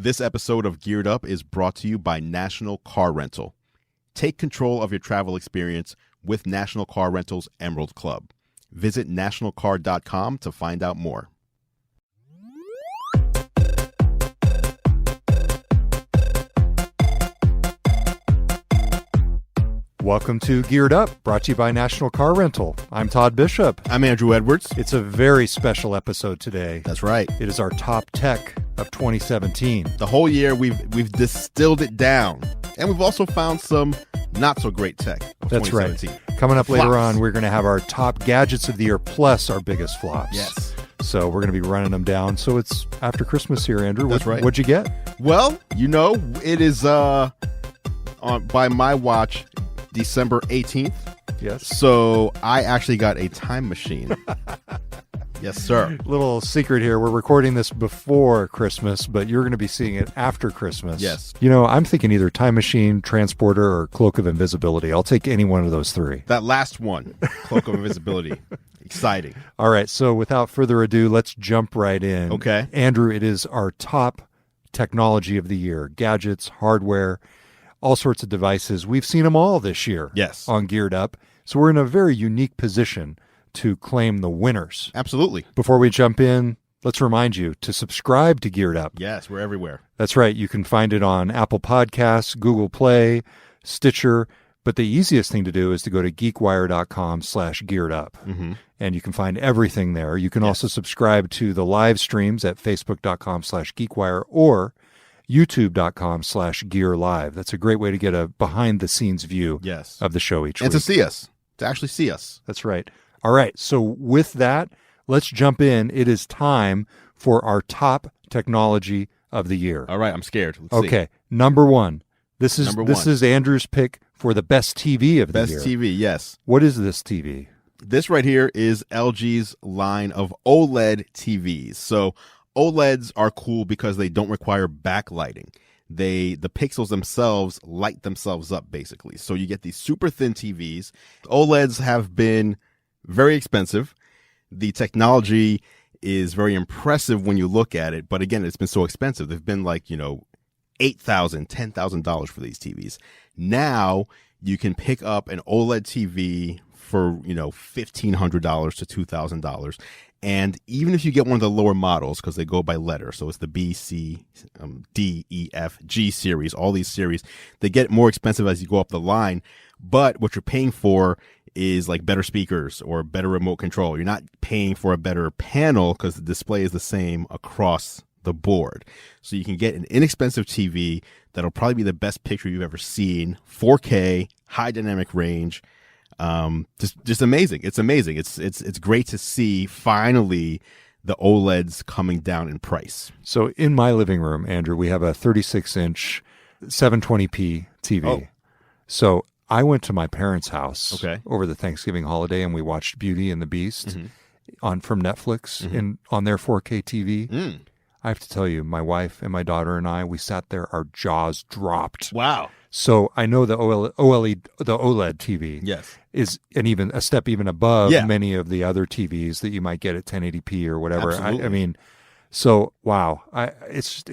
This episode of Geared Up is brought to you by National Car Rental. Take control of your travel experience with National Car Rental's Emerald Club. Visit nationalcar.com to find out more. Welcome to Geared Up, brought to you by National Car Rental. I'm Todd Bishop. I'm Andrew Edwards. It's a very special episode today. That's right. It is our top tech of 2017. The whole year we've distilled it down, and we've also found some not so great tech of That's 2017. Right. Coming up later Flops. on, we're going to have our top gadgets of the year plus our biggest flops. Yes. So we're going to be running them down. So it's after Christmas here, Andrew. That's right. What'd you get? Well, it is by my watch, December 18th. Yes. So I actually got a time machine. Yes, sir. Little secret here. We're recording this before Christmas, but you're going to be seeing it after Christmas. Yes. I'm thinking either time machine, transporter, or cloak of invisibility. I'll take any one of those three. That last one, Cloak of Invisibility. Exciting. All right. So without further ado, let's jump right in. Okay. Andrew, it is our top technology of the year. Gadgets, hardware, all sorts of devices. We've seen them all this year. Yes. On Geared Up. So we're in a very unique position to claim the winners. Absolutely. Before we jump in, let's remind you to subscribe to Geared Up. Yes, we're everywhere. That's right. You can find it on Apple Podcasts, Google Play, Stitcher. But the easiest thing to do is to go to geekwire.com/gearedup. Mm-hmm. And you can find everything there. You can also subscribe to the live streams at facebook.com/geekwire or youtube.com/gearlive. That's a great way to get a behind the scenes view Yes. of the show each And week. to see us, to actually see us. That's right. All right. So with that, let's jump in. It is time for our top technology of the year. All right, I'm scared. Let's see. Okay. Number one. This Number is Andrew's pick for the best TV of the Best year. TV, yes. What is this TV? This right here is LG's line of OLED TVs. So OLEDs are cool because they don't require backlighting. The pixels themselves light themselves up, basically. So you get these super thin TVs. OLEDs have been very expensive. The technology is very impressive when you look at it. But again, it's been so expensive. They've been like, $8,000, $10,000 for these TVs. Now you can pick up an OLED TV for, $1,500 to $2,000. And even if you get one of the lower models, because they go by letter, so it's the B, C, D, E, F, G series, all these series, they get more expensive as you go up the line. But what you're paying for is like better speakers or better remote control. You're not paying for a better panel because the display is the same across the board. So you can get an inexpensive TV that'll probably be the best picture you've ever seen, 4K, high dynamic range. Just amazing. It's amazing. It's great to see finally the OLEDs coming down in price. So in my living room, Andrew, we have a 36-inch 720p TV. Oh. So I went to my parents' house Okay. over the Thanksgiving holiday and we watched Beauty and the Beast from Netflix on their 4K TV. Mm. I have to tell you, my wife and my daughter and I, we sat there, our jaws dropped. Wow. So I know the OLED TV Yes. is even a step above Yeah. many of the other TVs that you might get at 1080p or whatever. Absolutely. I mean, so wow, it's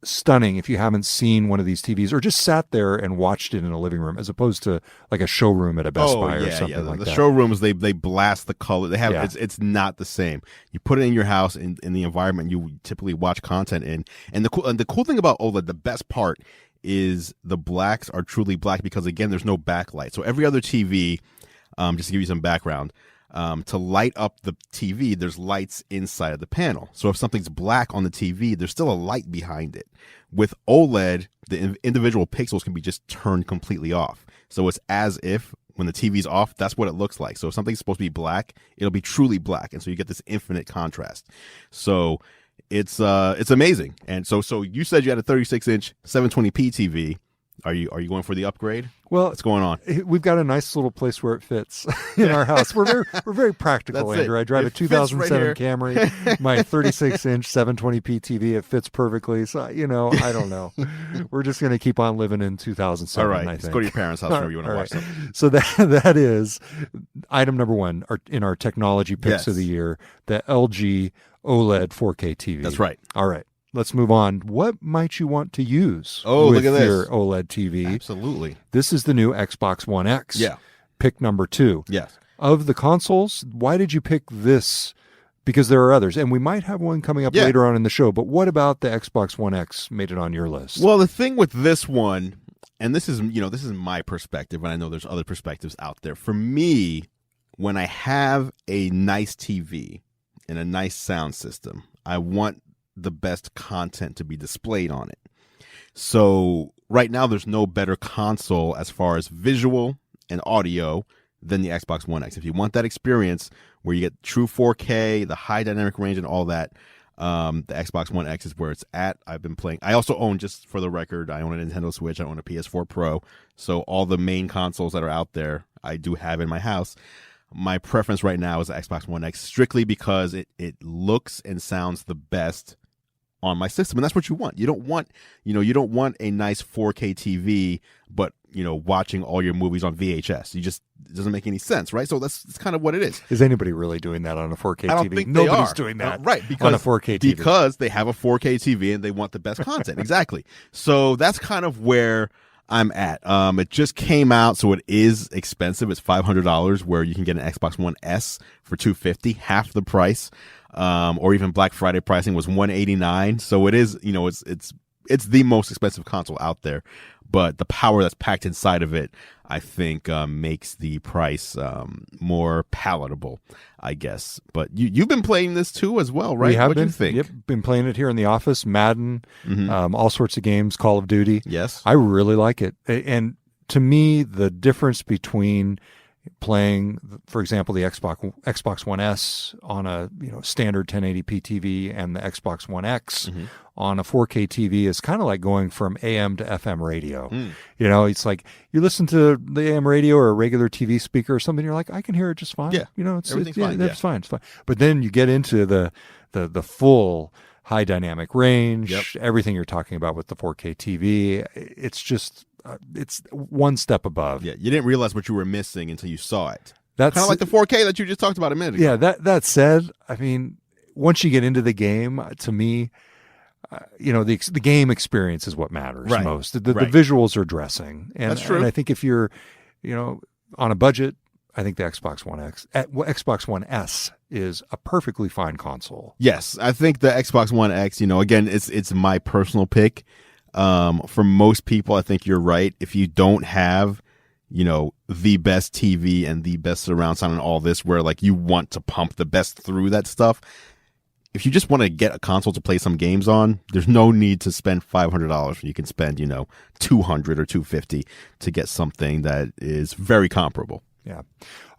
stunning if you haven't seen one of these TVs or just sat there and watched it in a living room as opposed to like a showroom at a Best Buy or something like the that. showrooms, they blast the color. They have it's not the same. You put it in your house in the environment you typically watch content in. And the cool thing about OLED, the best part is the blacks are truly black because again, there's no backlight. So every other TV, just to give you some background, to light up the TV, there's lights inside of the panel. So if something's black on the TV, there's still a light behind it. With OLED, the individual pixels can be just turned completely off. So it's as if when the TV's off, that's what it looks like. So if something's supposed to be black, it'll be truly black. And so you get this infinite contrast. So it's amazing. And so you said you had a 36-inch 720p TV. Are you going for the upgrade? Well, what's going on? We've got a nice little place where it fits in our house. We're very practical, That's Andrew. it. I drive It a fits 2007 right Camry, my 36-inch 720p TV. It fits perfectly. So I don't know. We're just going to keep on living in 2007. All right, I let's think. go to your parents' house whenever you want to watch right. something. So that is item number one in our technology picks Yes. of the year: the LG OLED 4K TV. That's right. All right. let's move on. What might you want to use with with look at your this. OLED TV? Absolutely. This is the new Xbox One X. Yeah. Pick number 2. Yes. Of the consoles, why did you pick this? Because there are others, and we might have one coming up later on in the show, but what about the Xbox One X made it on your list? Well, the thing with this one, and this is my perspective, and I know there's other perspectives out there. For me, when I have a nice TV and a nice sound system, I want the best content to be displayed on it. So right now, there's no better console as far as visual and audio than the Xbox One X. If you want that experience where you get true 4K, the high dynamic range and all that, the Xbox One X is where it's at. I've been playing. I also own, just for the record, I own a Nintendo Switch. I own a PS4 Pro. So all the main consoles that are out there, I do have in my house. My preference right now is the Xbox One X, strictly because it looks and sounds the best on my system, and that's what you want. You don't want a nice 4K TV, but watching all your movies on VHS. It doesn't make any sense, right? So that's kind of what it is. Is anybody really doing that on a 4K TV? I don't think Nobody's doing that, right? Because on a 4K TV, because they have a 4K TV and they want the best content. Exactly. So that's kind of where I'm at. It just came out, so it is expensive. It's $500, where you can get an Xbox One S for $250, half the price. Or even Black Friday pricing was $189. So it is, it's the most expensive console out there, but the power that's packed inside of it, I think, makes the price more palatable, I guess. But you've been playing this too as well, right? We have What do you think? Yep, been playing it here in the office. Madden, all sorts of games, Call of Duty. Yes, I really like it. And to me, the difference between playing, for example, the Xbox One S on a standard 1080p TV and the Xbox One X on a 4K TV is kind of like going from AM to FM radio. It's like you listen to the AM radio or a regular TV speaker or something, you're like, I can hear it just fine. Yeah, everything's fine. It's fine. It's fine. But then you get into the full high dynamic range, everything you're talking about with the 4K TV. It's just it's one step above. Yeah, you didn't realize what you were missing until you saw it. That's kind of like the 4K that you just talked about a minute ago. Yeah, that said, I mean, once you get into the game, to me, the game experience is what matters most. The visuals are dressing. And, that's true. And I think if you're, on a budget, I think the Xbox One S is a perfectly fine console. Yes, I think the Xbox One X, again, it's my personal pick. For most people, I think you're right. If you don't have, the best TV and the best surround sound and all this, where like you want to pump the best through that stuff, if you just want to get a console to play some games on, there's no need to spend $500. You can spend, $200 or $250 to get something that is very comparable. Yeah.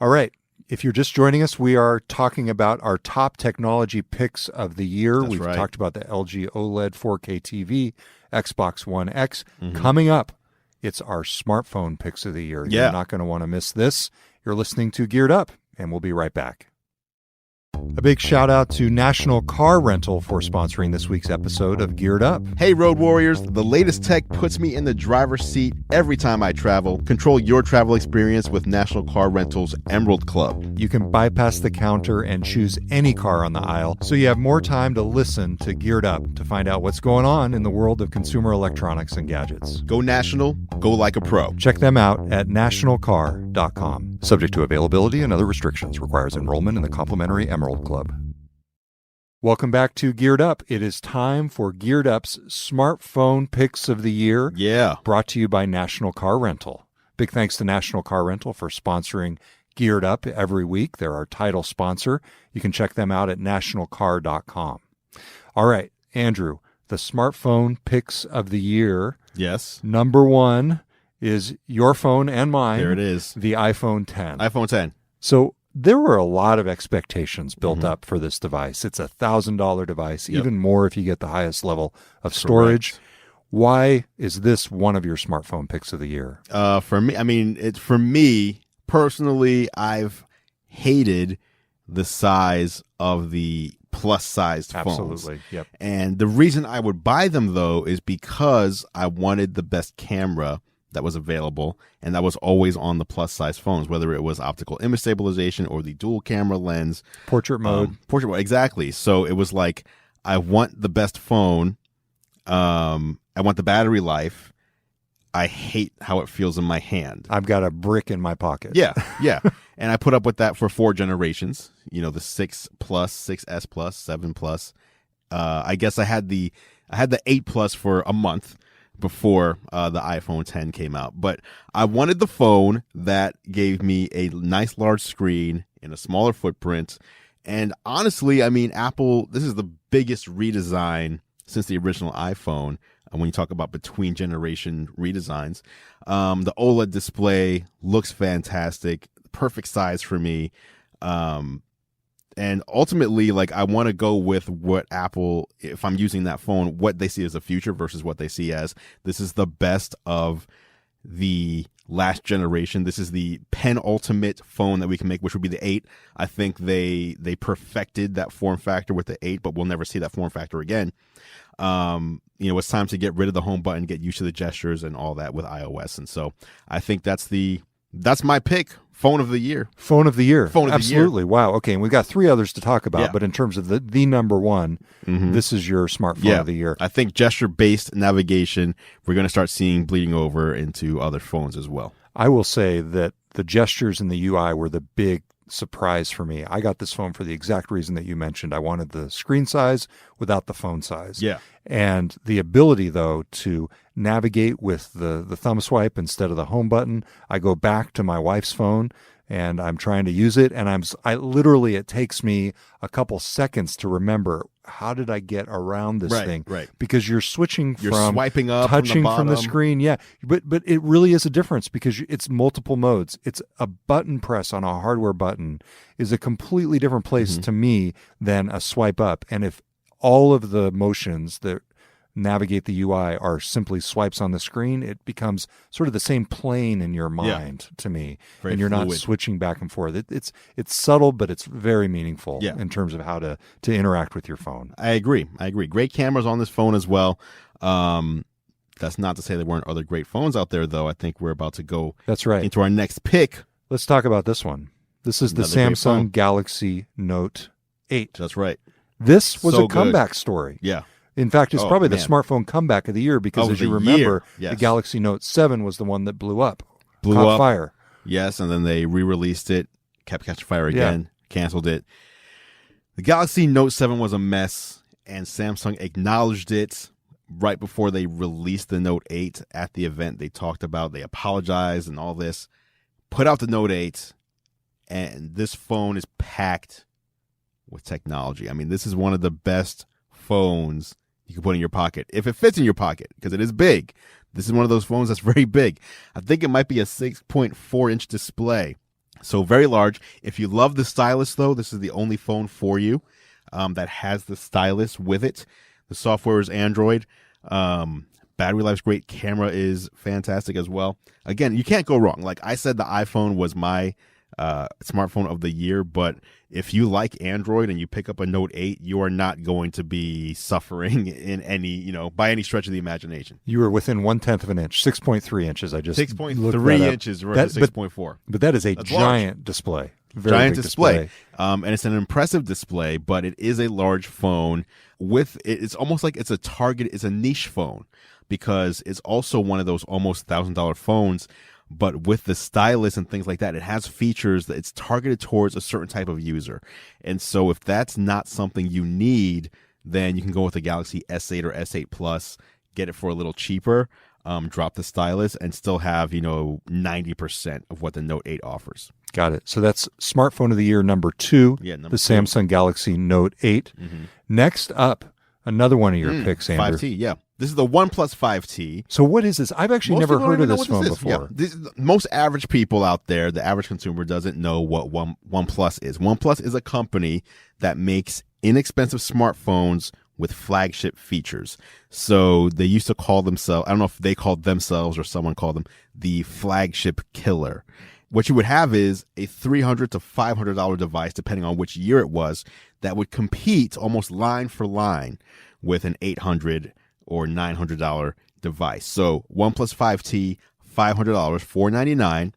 All right. If you're just joining us, we are talking about our top technology picks of the year. We've talked about the LG OLED 4K TV, Xbox One X. Coming up, it's our smartphone picks of the year. Yeah. You're not going to want to miss this. You're listening to Geared Up, and we'll be right back. A big shout out to National Car Rental for sponsoring this week's episode of Geared Up. Hey, Road Warriors, the latest tech puts me in the driver's seat every time I travel. Control your travel experience with National Car Rental's Emerald Club. You can bypass the counter and choose any car on the aisle, so you have more time to listen to Geared Up to find out what's going on in the world of consumer electronics and gadgets. Go national, go like a pro. Check them out at nationalcar.com. Subject to availability and other restrictions. Requires enrollment in the complimentary Emerald Club. Welcome back to Geared Up. It is time for Geared Up's smartphone picks of the year. Yeah. Brought to you by National Car Rental. Big thanks to National Car Rental for sponsoring Geared Up every week. They're our title sponsor. You can check them out at nationalcar.com. All right, Andrew, the smartphone picks of the year. Yes. Number one is your phone and mine. There it is. The iPhone 10. iPhone 10. So there were a lot of expectations built up for this device. It's a $1,000 device, even more if you get the highest level of storage. Correct. Why is this one of your smartphone picks of the year? For me personally, I've hated the size of the plus-sized phones. Absolutely, yep. And the reason I would buy them, though, is because I wanted the best camera that was available, and that was always on the plus-size phones, whether it was optical image stabilization or the dual camera lens. Portrait mode. Exactly. So it was like, I want the best phone I want the battery life. I hate how it feels in my hand. I've got a brick in my pocket. Yeah. And I put up with that for 4 generations. The 6 Plus, 6S Plus, 7 Plus. I guess I had the 8 Plus for a month before the iPhone 10 came out. But I wanted the phone that gave me a nice large screen in a smaller footprint. And honestly, I mean, Apple, this is the biggest redesign since the original iPhone. When you talk about between generation redesigns, the OLED display looks fantastic, perfect size for me. And ultimately, like, I want to go with what Apple, if I'm using that phone, what they see as the future versus what they see as this is the best of the last generation. This is the penultimate phone that we can make, which would be the 8. I think they perfected that form factor with the 8, but we'll never see that form factor again. It's time to get rid of the home button, get used to the gestures and all that with iOS. And so I think that's my pick. Phone of the year. Phone of the year. Absolutely. Wow. Okay. And we've got 3 others to talk about, but in terms of the number one, this is your smartphone of the year. I think gesture-based navigation, we're going to start seeing bleeding over into other phones as well. I will say that the gestures and the UI were the big surprise for me. I got this phone for the exact reason that you mentioned. I wanted the screen size without the phone size. Yeah. And the ability, though, to navigate with the thumb swipe instead of the home button. I go back to my wife's phone and I'm trying to use it, and I literally, it takes me a couple seconds to remember, how did I get around this thing? Right. Because you're switching from swiping up, touching from the screen. Yeah. But it really is a difference because it's multiple modes. It's a button press on a hardware button is a completely different place to me than a swipe up. And if all of the motions that navigate the UI are simply swipes on the screen, it becomes sort of the same plane in your mind to me. Very and you're fluid. not switching back and forth. It's subtle, but it's very meaningful in terms of how to interact with your phone. I agree. Great cameras on this phone as well. That's not to say there weren't other great phones out there, though. I think we're about to go into our next pick. Let's talk about this one. This is the Samsung Galaxy Note 8. That's right. This was a comeback story. Yeah. In fact, it's probably the smartphone comeback of the year because, as you remember, the Galaxy Note 7 was the one that blew up. Caught fire. Yes, and then they re-released it, kept catching fire again, canceled it. The Galaxy Note 7 was a mess, and Samsung acknowledged it right before they released the Note 8 at the event. They talked about, they apologized and all this, put out the Note 8, and this phone is packed with technology. I mean, this is one of the best phones you can put in your pocket, if it fits in your pocket, because it is big. This is one of those phones that's very big. I think it might be a 6.4-inch display, so very large. If you love the stylus, though, this is the only phone for you that has the stylus with it. The software is Android. Battery life's great. Camera is fantastic as well. Again, you can't go wrong. Like I said, the iPhone was my smartphone of the year, but if you like Android and you pick up a Note 8, you are not going to be suffering in any, by any stretch of the imagination. You were within 1/10 of an inch, 6.3 inches. I just 6.3 inches versus 6.4. But that is a giant display. Giant display. And it's an impressive display, but it is a large phone it's almost like it's a niche phone because it's also one of those almost $1,000 phones. But with the stylus and things like that, it has features that it's targeted towards a certain type of user. And so if that's not something you need, then you can go with the Galaxy S8 or S8 Plus, get it for a little cheaper, drop the stylus, and still have, 90% of what the Note 8 offers. Got it. So that's smartphone of the year number 2, number 2. Samsung Galaxy Note 8. Next up, another one of your picks, Andrew. 5T, yeah. This is the OnePlus 5T. So what is this? I've actually never heard of this phone before. Yeah. Most average people out there, the average consumer, doesn't know what OnePlus is. OnePlus is a company that makes inexpensive smartphones with flagship features. So they used to call themselves, I don't know if they called themselves or someone called them, the flagship killer. What you would have is a $300 to $500 device, depending on which year it was, that would compete almost line for line with an $800 or $900 device. So OnePlus 5T, $500, $499.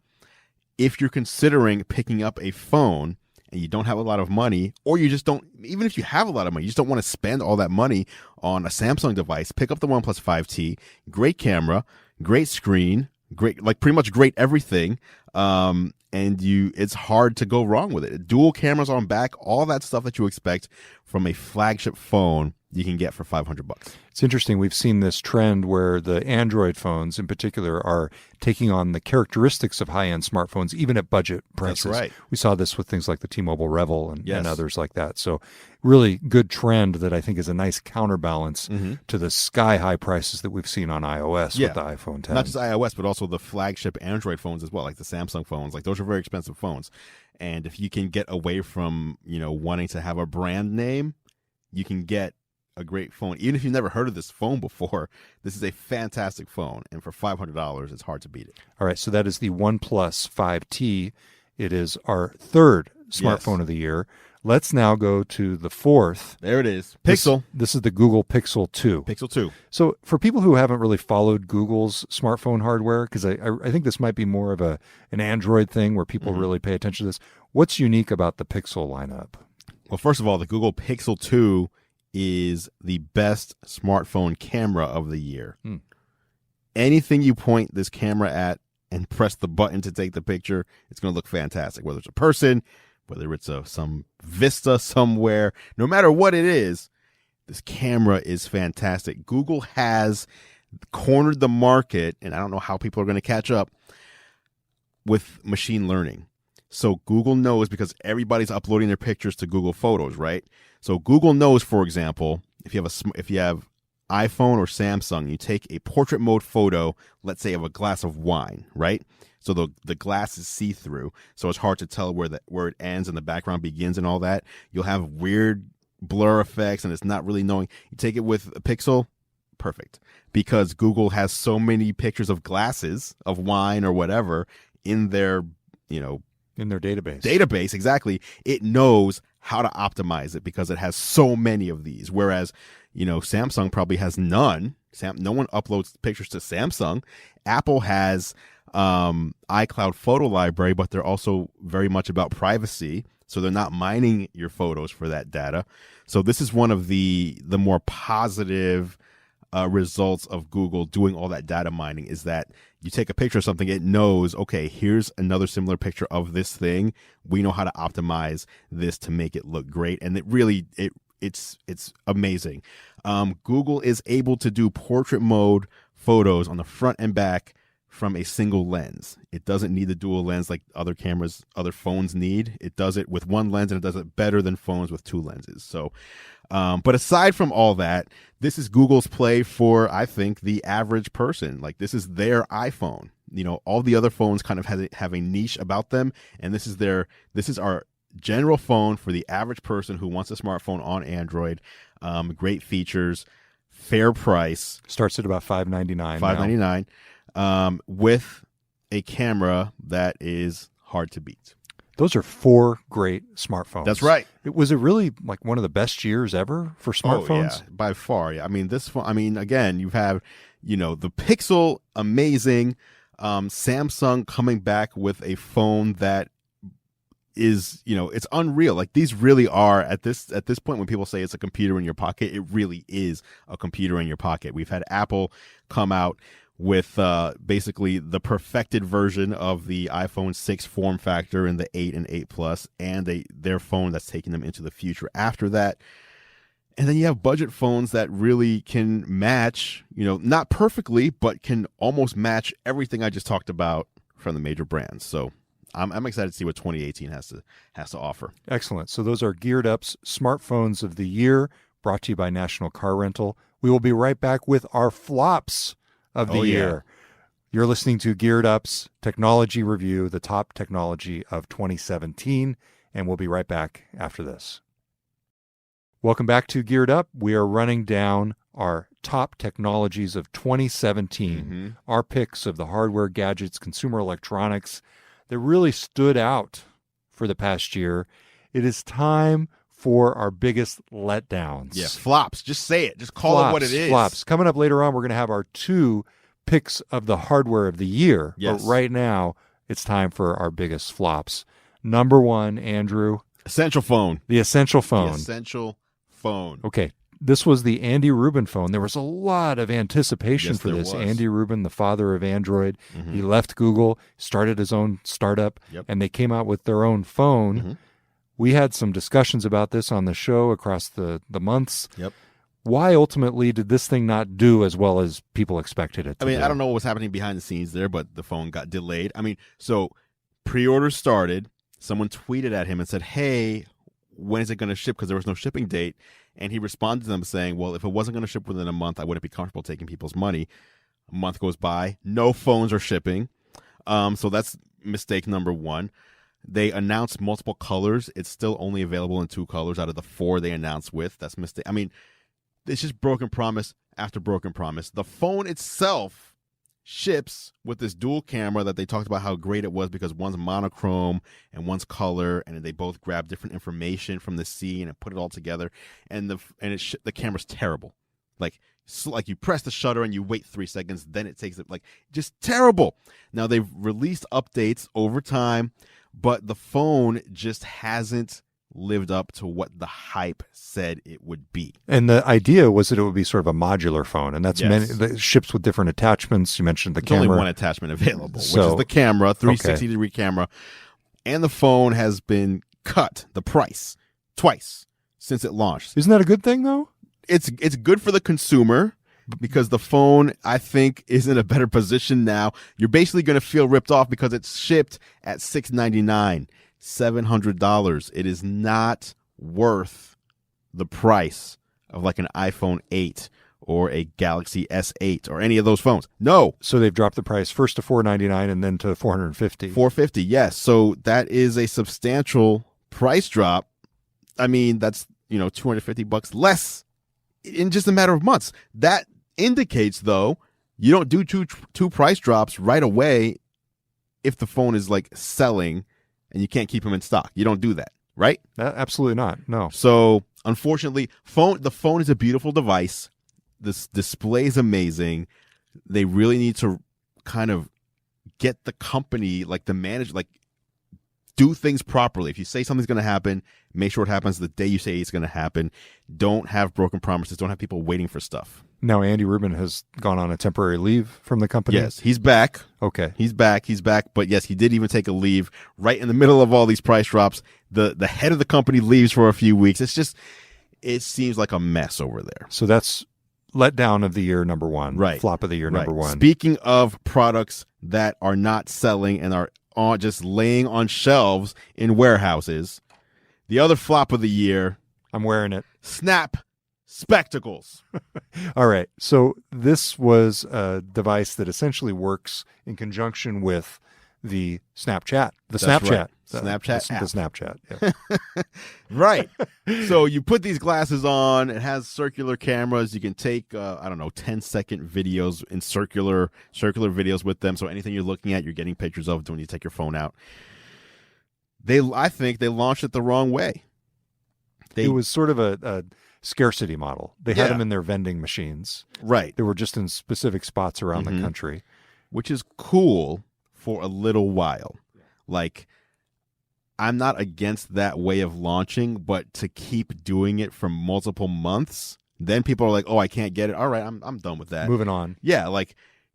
If you're considering picking up a phone and you don't have a lot of money, or you just don't, even if you have a lot of money, you just don't want to spend all that money on a Samsung device, pick up the OnePlus 5T. Great camera, great screen, great, like pretty much great everything. And it's hard to go wrong with it. Dual cameras on back, all that stuff that you expect from a flagship phone, you can get for $500. It's interesting. We've seen this trend where the Android phones in particular are taking on the characteristics of high-end smartphones, even at budget prices. That's right. We saw this with things like the T-Mobile Revel and, Yes. and others like that. So really good trend that I think is a nice counterbalance to the sky-high prices that we've seen on iOS with the iPhone 10. Not just iOS, but also the flagship Android phones as well, like the Samsung phones. Like those are very expensive phones. And if you can get away from, wanting to have a brand name, you can get a great phone. Even if you've never heard of this phone before, this is a fantastic phone. And for $500, it's hard to beat it. All right, so that is the OnePlus 5T. It is our third smartphone of the year. Let's now go to the fourth. There it is. Pixel. This is the Google Pixel 2. Pixel 2. So for people who haven't really followed Google's smartphone hardware, because I think this might be more of an Android thing where people really pay attention to this, what's unique about the Pixel lineup? Well, first of all, the Google Pixel 2 is the best smartphone camera of the year. Anything you point this camera at and press the button to take the picture, it's going to look fantastic. Whether it's a person, whether it's some vista somewhere, no matter what it is, this camera is fantastic. Google has cornered the market, and I don't know how people are going to catch up with machine learning. So Google knows, because everybody's uploading their pictures to Google Photos, right? So Google knows, for example, if you have iPhone or Samsung, you take a portrait mode photo, let's say of a glass of wine, right? So the glass is see-through, so it's hard to tell where it ends and the background begins and all that. You'll have weird blur effects, and it's not really knowing. You take it with a Pixel, perfect, because Google has so many pictures of glasses of wine or whatever in their, in their database. Database, exactly. It knows how to optimize it because it has so many of these. Whereas, Samsung probably has none. No one uploads pictures to Samsung. Apple has iCloud photo library, but they're also very much about privacy. So they're not mining your photos for that data. So this is one of the more positive results of Google doing all that data mining, is that you take a picture of something, it knows, okay, here's another similar picture of this thing. We know how to optimize this to make it look great. And it's amazing. Google is able to do portrait mode photos on the front and back from a single lens. It doesn't need the dual lens like other phones need. It does it with one lens, and it does it better than phones with two lenses. So, but aside from all that, this is Google's play for, I think, the average person. Like, this is their iPhone. All the other phones kind of have a niche about them, and this is our general phone for the average person who wants a smartphone on Android. Great features, fair price. Starts at about $599. $599. With a camera that is hard to beat. Those are four great smartphones. That's right. Was it really like one of the best years ever for smartphones? Oh, yeah, by far. Yeah. I mean, this phone, again, you have, the Pixel, amazing. Samsung coming back with a phone that is, it's unreal. Like, these really are, at this point, when people say it's a computer in your pocket, it really is a computer in your pocket. We've had Apple come out with basically the perfected version of the iPhone 6 form factor in the 8 and 8 Plus, and their phone that's taking them into the future after that. And then you have budget phones that really can match, not perfectly, but can almost match everything I just talked about from the major brands. So I'm excited to see what 2018 has to offer. Excellent. So those are Geared Up's Smartphones of the Year, brought to you by National Car Rental. We will be right back with our flops of the year. You're listening to Geared Up's Technology Review, the top technology of 2017, and we'll be right back after this. Welcome back to Geared Up. We are running down our top technologies of 2017, our picks of the hardware, gadgets, consumer electronics that really stood out for the past year. It is time for our biggest letdowns. Yeah, flops. Just say it. Just call it what it is. Flops. Coming up later on, we're going to have our two picks of the hardware of the year. Yes. But right now, it's time for our biggest flops. Number one, Andrew. Essential phone. The Essential phone. The Essential phone. Okay. This was the Andy Rubin phone. There was a lot of anticipation for this. Was. Andy Rubin, the father of Android, he left Google, started his own startup, and they came out with their own phone. We had some discussions about this on the show across the months. Why ultimately did this thing not do as well as people expected it to do? I don't know what was happening behind the scenes there, but the phone got delayed. So pre-orders started. Someone tweeted at him and said, hey, when is it going to ship? Because there was no shipping date. And he responded to them saying, well, if it wasn't going to ship within a month, I wouldn't be comfortable taking people's money. A month goes by. No phones are shipping. So that's mistake number one. They announced multiple colors. It's still only available in 2 colors out of the 4 they announced with. That's mistake. It's just broken promise after broken promise. The phone itself ships with this dual camera that they talked about how great it was because one's monochrome and one's color, and they both grab different information from the scene and put it all together. And the camera's terrible. Like you press the shutter and you wait 3 seconds, then it takes it. Just terrible. Now they've released updates over time, but the phone just hasn't lived up to what the hype said it would be. And the idea was that it would be sort of a modular phone, and that's that ships with different attachments. You mentioned the camera. There's only one attachment available, which is the camera, 360-degree camera. And the phone has been cut, the price, twice since it launched. Isn't that a good thing, though? It's good for the consumer because the phone, I think, is in a better position now. You're basically going to feel ripped off because it's shipped at $699. $700. It is not worth the price of like an iPhone 8 or a Galaxy S8 or any of those phones. No. So they've dropped the price first to $499 and then to $450. $450, yes. So that is a substantial price drop. That's $250 less in just a matter of months. That indicates, though, you don't do two price drops right away if the phone is selling and you can't keep them in stock. You don't do that, right? Absolutely not. No. So, unfortunately, the phone is a beautiful device. This display is amazing. They really need to kind of get the company, the manager, do things properly. If you say something's going to happen, make sure it happens the day you say it's going to happen. Don't have broken promises. Don't have people waiting for stuff. Now, Andy Rubin has gone on a temporary leave from the company. Yes, he's back. Okay. He's back. But yes, he did even take a leave right in the middle of all these price drops. The head of the company leaves for a few weeks. It seems like a mess over there. So that's letdown of the year number 1. Right. Flop of the year number 1. Speaking of products that are not selling and are just laying on shelves in warehouses, the other flop of the year. I'm wearing it. Snap spectacles. All right. So this was a device that essentially works in conjunction with the Snapchat. That's Snapchat. Right. Snapchat app. The Snapchat. Yeah. Right. So you put these glasses on. It has circular cameras. You can take 10-second videos in circular videos with them. So anything you're looking at, you're getting pictures of when you take your phone out. I think they launched it the wrong way. It was sort of a scarcity model. They had them in their vending machines. Right. They were just in specific spots around the country. Which is cool for a little while. I'm not against that way of launching, but to keep doing it for multiple months, then people are like, "Oh, I can't get it. All right, I'm done with that." Moving on. Yeah,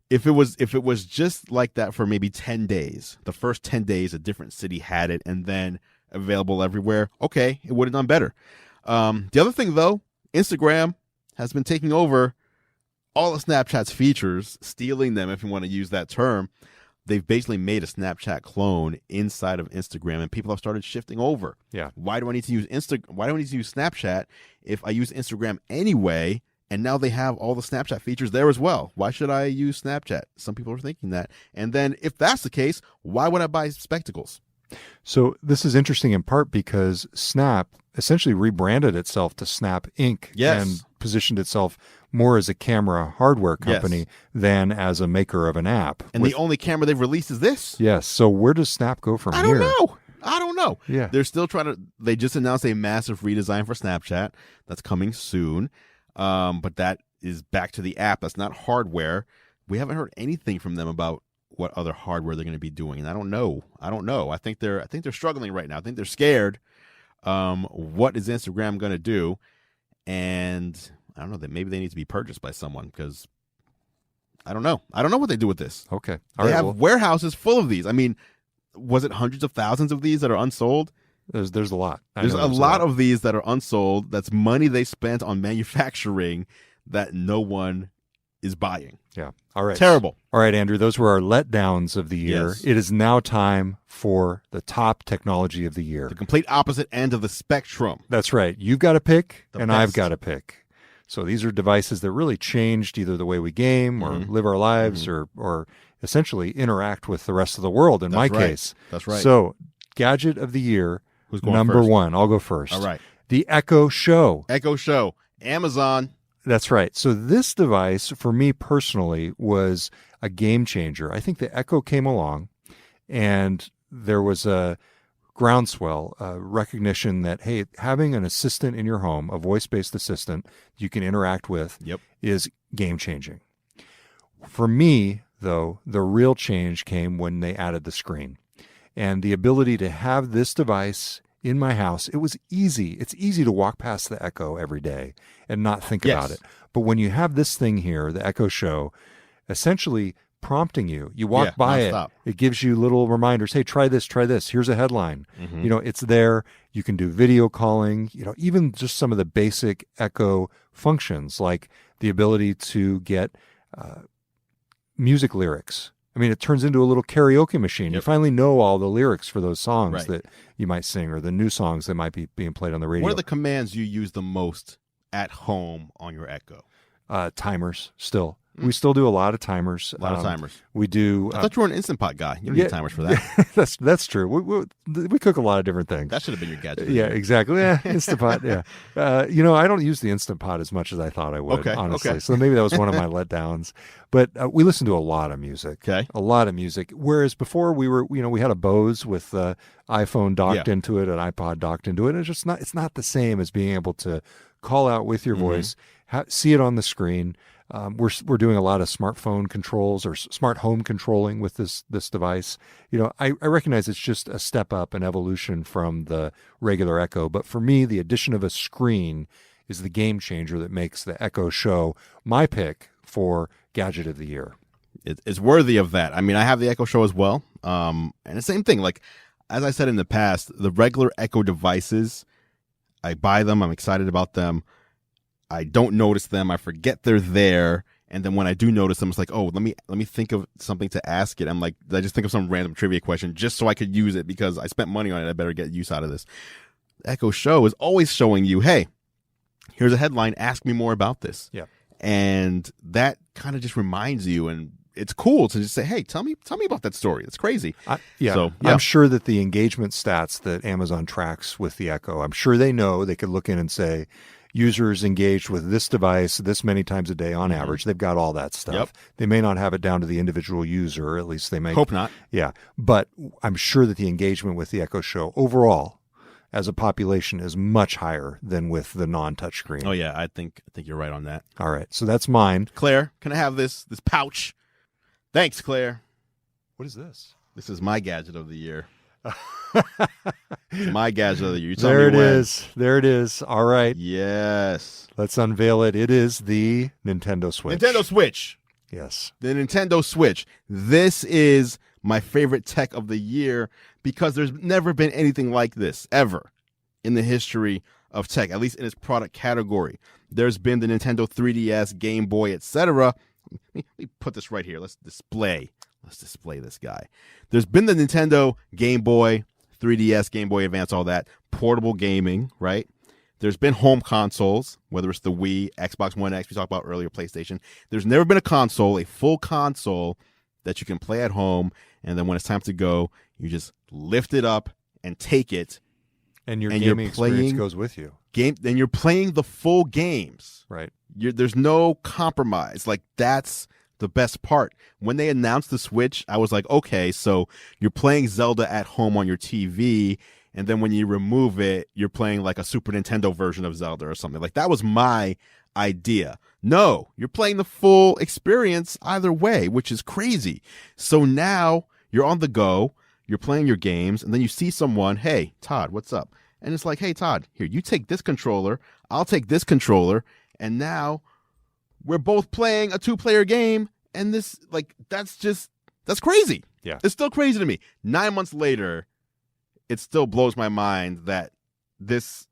if it was just like that for maybe 10 days, the first 10 days a different city had it and then available everywhere, okay, it would have done better. The other thing, though, Instagram has been taking over all of Snapchat's features, stealing them, if you want to use that term. They've basically made a Snapchat clone inside of Instagram, and people have started shifting over. Yeah. Why do I need to use Why do I need to use Snapchat if I use Instagram anyway? And now they have all the Snapchat features there as well. Why should I use Snapchat? Some people are thinking that. And then if that's the case, why would I buy spectacles? So this is interesting in part because Snap essentially rebranded itself to Snap Inc. and positioned itself more as a camera hardware company than as a maker of an app. And the only camera they've released is this. Yes. So where does Snap go from here? I don't know. Yeah. They're still they just announced a massive redesign for Snapchat that's coming soon. But that is back to the app. That's not hardware. We haven't heard anything from them about what other hardware they're going to be doing, and I don't know. I think they're struggling right now. I think they're scared. What is Instagram going to do? And I don't know, that maybe they need to be purchased by someone because I don't know. I don't know what they do with this. Okay. They have warehouses full of these. I mean, was it hundreds of thousands of these that are unsold? There's a lot. There's a lot of these that are unsold. That's money they spent on manufacturing that no one is buying. Yeah. All right. Terrible. All right, Andrew, those were our letdowns of the year. Yes. It is now time for the top technology of the year. The complete opposite end of the spectrum. That's right. You've got to pick, The and best. I've got to pick. So these are devices that really changed either the way we game or live our lives or essentially interact with the rest of the world in my case. That's right. So, gadget of the year, Who's going number first? 1. I'll go first. All right. The Echo Show. Echo Show. Amazon. That's right. So this device, for me personally, was a game changer. I think the Echo came along, and there was a groundswell, recognition that, hey, having an assistant in your home, a voice-based assistant you can interact with, is game-changing. For me, though, the real change came when they added the screen. And the ability to have this device in my house, it was easy. It's easy to walk past the Echo every day and not think about it. But when you have this thing here, the Echo Show, essentially prompting you, you walk by nonstop. it gives you little reminders. Hey, try this, here's a headline. It's there. You can do video calling, even just some of the basic Echo functions, like the ability to get music lyrics. I mean, it turns into a little karaoke machine. You finally know all the lyrics for those songs that you might sing, or the new songs that might be being played on the radio. What are the commands you use the most at home on your Echo? Timers, still. We still do a lot of timers. A lot of timers. We do. I thought you were an Instant Pot guy. You don't need timers for that. That's true. We cook a lot of different things. That should have been your gadget. Yeah, exactly. Yeah, Instant Pot. Yeah. I don't use the Instant Pot as much as I thought I would, honestly. Okay. So maybe that was one of my letdowns. But we listen to a lot of music. Okay. A lot of music. Whereas before we had a Bose with iPhone docked into it, an iPod docked into it. And it's not the same as being able to call out with your voice, see it on the screen. We're doing a lot of smartphone controls or smart home controlling with this device. I recognize it's just a step up, an evolution from the regular Echo. But for me, the addition of a screen is the game changer that makes the Echo Show my pick for gadget of the year. It's worthy of that. I mean, I have the Echo Show as well. And the same thing, like, as I said in the past, the regular Echo devices, I buy them. I'm excited about them. I don't notice them. I forget they're there. And then when I do notice them, it's like, oh, let me think of something to ask it. I'm like, I just think of some random trivia question just so I could use it because I spent money on it. I better get use out of this. Echo Show is always showing you, hey, here's a headline. Ask me more about this. Yeah. And that kind of just reminds you, and it's cool to just say, hey, tell me about that story. It's crazy. I'm sure that the engagement stats that Amazon tracks with the Echo, I'm sure they know. They could look in and say, users engaged with this device this many times a day on average. They've got all that stuff. Yep. They may not have it down to the individual user, or at least they may. Hope not. Yeah. But I'm sure that the engagement with the Echo Show overall as a population is much higher than with the non-touchscreen. Oh, yeah. I think you're right on that. All right. So that's mine. Claire, can I have this pouch? Thanks, Claire. What is this? This is my gadget of the year. My gadget of the year. There it is. There it is. All right. Yes. Let's unveil it. It is the Nintendo Switch. Nintendo Switch. Yes. The Nintendo Switch. This is my favorite tech of the year because there's never been anything like this ever in the history of tech, at least in its product category. There's been the Nintendo 3DS, Game Boy, etc. Let me put this right here. Let's display this guy. There's been the Nintendo Game Boy, 3DS, Game Boy Advance, all that. Portable gaming, right? There's been home consoles, whether it's the Wii, Xbox One X, we talked about earlier, PlayStation. There's never been a full console that you can play at home, and then when it's time to go, you just lift it up and take it. And your gaming experience goes with you. Then you're playing the full games. Right. There's no compromise. Like, that's the best part. When they announced the Switch, I was like, okay, so you're playing Zelda at home on your TV, and then when you remove it, you're playing like a Super Nintendo version of Zelda or something. Like, that was my idea. No, you're playing the full experience either way, which is crazy. So now you're on the go, you're playing your games, and then you see someone, hey, Todd, what's up? And it's like, hey, Todd, here, you take this controller, I'll take this controller, and now we're both playing a 2-player game. And this, like, that's crazy. Yeah. It's still crazy to me. 9 months later, it still blows my mind that this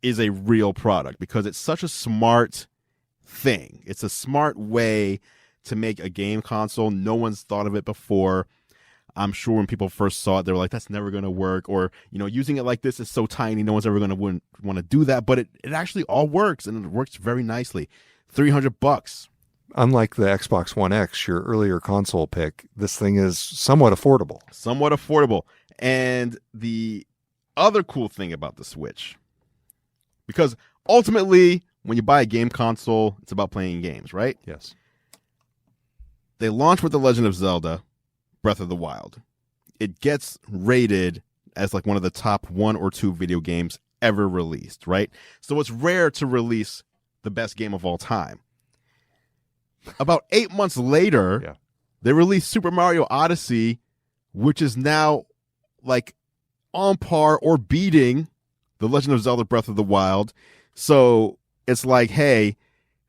is a real product because it's such a smart thing. It's a smart way to make a game console. No one's thought of it before. I'm sure when people first saw it, they were like, that's never going to work. Or, using it like this is so tiny, no one's ever going to want to do that. But it actually all works, and it works very nicely. $300. Unlike the Xbox One X, your earlier console pick, this thing is somewhat affordable. Somewhat affordable. And the other cool thing about the Switch, because ultimately, when you buy a game console, it's about playing games, right? Yes. They launched with The Legend of Zelda, Breath of the Wild. It gets rated as like one of the top 1 or 2 video games ever released, right? So it's rare to release the best game of all time. About 8 months later, they released Super Mario Odyssey, which is now like on par or beating The Legend of Zelda Breath of the Wild. So it's like, hey,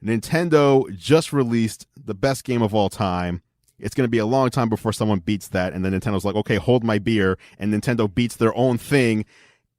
Nintendo just released the best game of all time. It's going to be a long time before someone beats that. And then Nintendo's like, okay, hold my beer. And Nintendo beats their own thing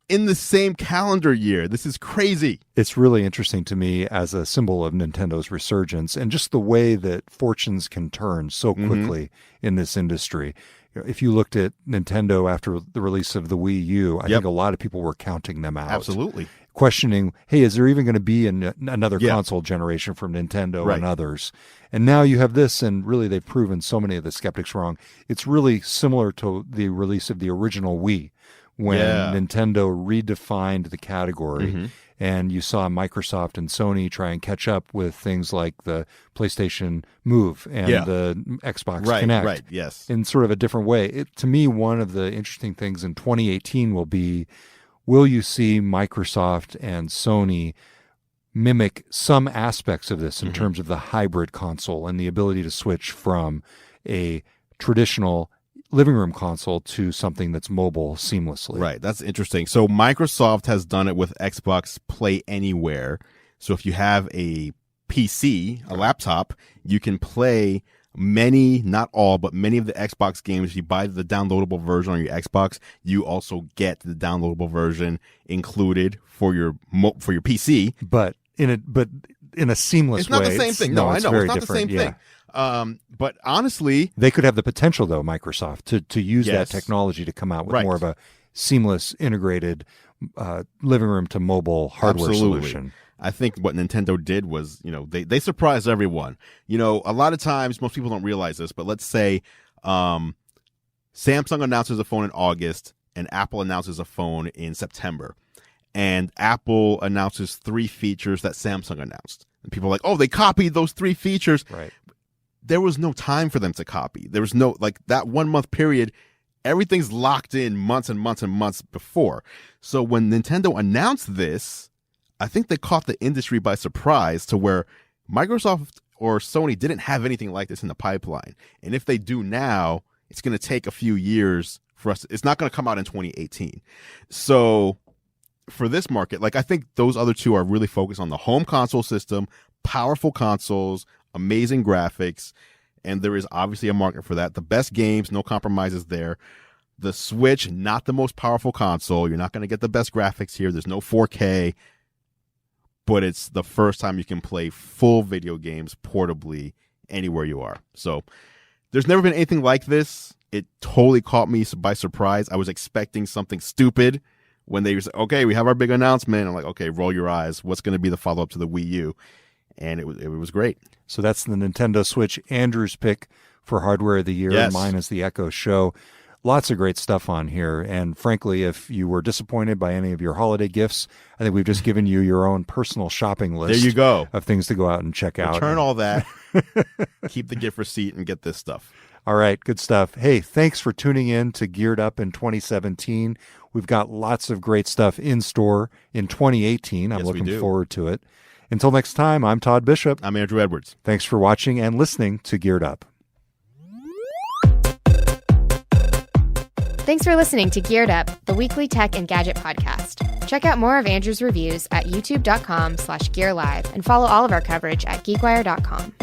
in the same calendar year. This is crazy. It's really interesting to me as a symbol of Nintendo's resurgence and just the way that fortunes can turn so quickly in this industry. If you looked at Nintendo after the release of the Wii U, I think a lot of people were counting them out. Absolutely. Questioning, hey, is there even going to be another console generation from Nintendo and others? And now you have this, and really they've proven so many of the skeptics wrong. It's really similar to the release of the original Wii, when Nintendo redefined the category, and you saw Microsoft and Sony try and catch up with things like the PlayStation Move and the Xbox Kinect in sort of a different way. To me, one of the interesting things in 2018 will you see Microsoft and Sony mimic some aspects of this in terms of the hybrid console and the ability to switch from a traditional living room console to something that's mobile seamlessly. Right. That's interesting. So Microsoft has done it with Xbox Play Anywhere. So if you have a PC, a laptop, you can play many, not all, but many of the Xbox games. If you buy the downloadable version on your Xbox, you also get the downloadable version included for your PC. But in a seamless way. It's not the same thing. No, I know. It's not the same thing. But honestly, they could have the potential, though, Microsoft, to use that technology to come out with more of a seamless, integrated living room to mobile hardware solution. I think what Nintendo did was, they surprised everyone. A lot of times, most people don't realize this, but let's say Samsung announces a phone in August and Apple announces a phone in September. And Apple announces 3 features that Samsung announced. And people are like, oh, they copied those 3 features. Right. There was no time for them to copy. There was no, that 1 month period, everything's locked in months and months and months before. So when Nintendo announced this, I think they caught the industry by surprise to where Microsoft or Sony didn't have anything like this in the pipeline. And if they do now, it's going to take a few years for us. It's not going to come out in 2018. So for this market, I think those other 2 are really focused on the home console system, powerful consoles, amazing graphics, and there is obviously a market for that. The best games, no compromises there. The Switch, not the most powerful console. You're not going to get the best graphics here. There's no 4K, but it's the first time you can play full video games portably anywhere you are. So there's never been anything like this. It totally caught me by surprise. I was expecting something stupid when they said, okay, we have our big announcement. I'm like, okay, roll your eyes. What's going to be the follow-up to the Wii U? And it was great. So that's the Nintendo Switch. Andrew's pick for Hardware of the Year. Yes. Mine is the Echo Show. Lots of great stuff on here. And frankly, if you were disappointed by any of your holiday gifts, I think we've just given you your own personal shopping list. There you go. Of things to go out and check out. Return all that. Keep the gift receipt and get this stuff. All right, good stuff. Hey, thanks for tuning in to Geared Up in 2017. We've got lots of great stuff in store in 2018. I'm looking forward to it. Until next time, I'm Todd Bishop. I'm Andrew Edwards. Thanks for watching and listening to Geared Up. Thanks for listening to Geared Up, the weekly tech and gadget podcast. Check out more of Andrew's reviews at youtube.com/gearlive and follow all of our coverage at geekwire.com.